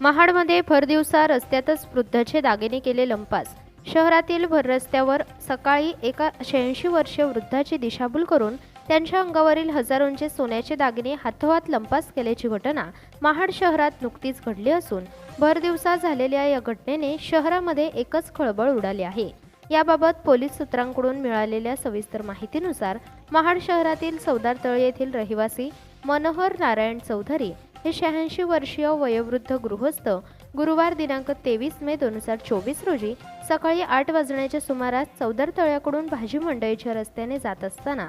महाडमध्ये भरदिवसा रस्त्यातच वृद्धाचे दागिने केले लंपास। शहरातील भर रस्त्यावर सकाळी एका 86 वर्षीय वृद्धाची दिशाभूल करून त्यांच्या अंगावरील हजारोंचे सोन्याचे दागिने हातोहात लंपास केल्याची घटना महाड शहरात नुकतीच घडली असून भरदिवसा झालेल्या या घटनेने शहरामध्ये एकच खळबळ उडाली आहे। याबाबत पोलीस सूत्रांकडून मिळालेल्या सविस्तर माहितीनुसार महाड शहरातील सौदारतळे येथील रहिवासी मनोहर नारायण चौधरी हे 86 वर्षीय वयोवृद्ध गृहस्थ गुरुवार दिनांक 23 मे 2024 रोजी सकाळी 8 वाजण्याच्या सुमारास सौदारतळ्याकडून भाजी मंडईच्या रस्त्याने जात असताना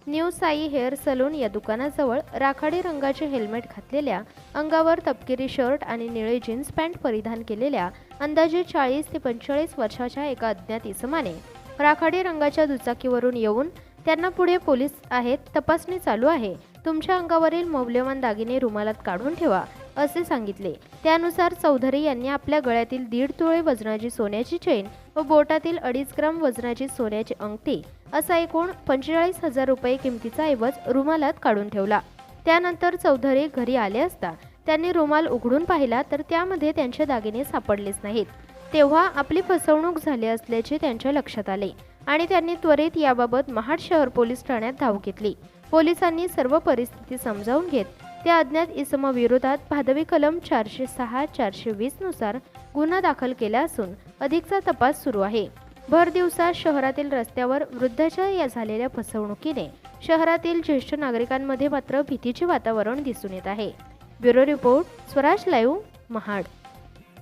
न्यू साई हेअर सलून या दुकानाजवळ राखाडी रंगाचे हेल्मेट घातलेल्या, अंगावर तपकिरी शर्ट आणि निळे जीन्स पॅन्ट परिधान केलेल्या अंदाजे 40 ते 45 वर्षाच्या एका अज्ञात इसमाने राखाडी रंगाच्या दुचाकीवरून येऊन त्यांना पुढे पोलीस आहेत, तपासणी चालू आहे, तुमच्या अंगावरील मौल्यवान दागिने रुमालात काढून ठेवा असे सांगितले। त्यानुसार चौधरी यांनी आपल्या गळ्यातील 1.5 तोळे वजनाची सोन्याची चेन व बोटातील 2.5 ग्राम वजनाची सोन्याची अंगठी असा एकूण 45,000 रुपये किमतीचा ऐवज रुमालात काढून ठेवला। त्यानंतर चौधरी घरी आले असता त्यांनी रुमाल उघडून पाहिला तर त्यामध्ये त्यांचे दागिने सापडलेच नाहीत। तेव्हा आपली फसवणूक झाली असल्याचे त्यांच्या लक्षात आले आणि त्यांनी त्वरित याबाबत महाड शहर पोलीस ठाण्यात धाव घेतली। पोलिसांनी सर्व परिस्थिती समजावून घेत त्या अज्ञात इसमाविरोधात भादवी कलम 406-420 नुसार गुन्हा दाखल केला असून अधिकचा तपास सुरू आहे। भर दिवसा शहरातील रस्त्यावर वृद्धाच्या या झालेल्या फसवणुकीने शहरातील ज्येष्ठ नागरिकांमध्ये मात्र भीतीचे वातावरण दिसून येत आहे। Bureau report, Swaraj live, Mahad.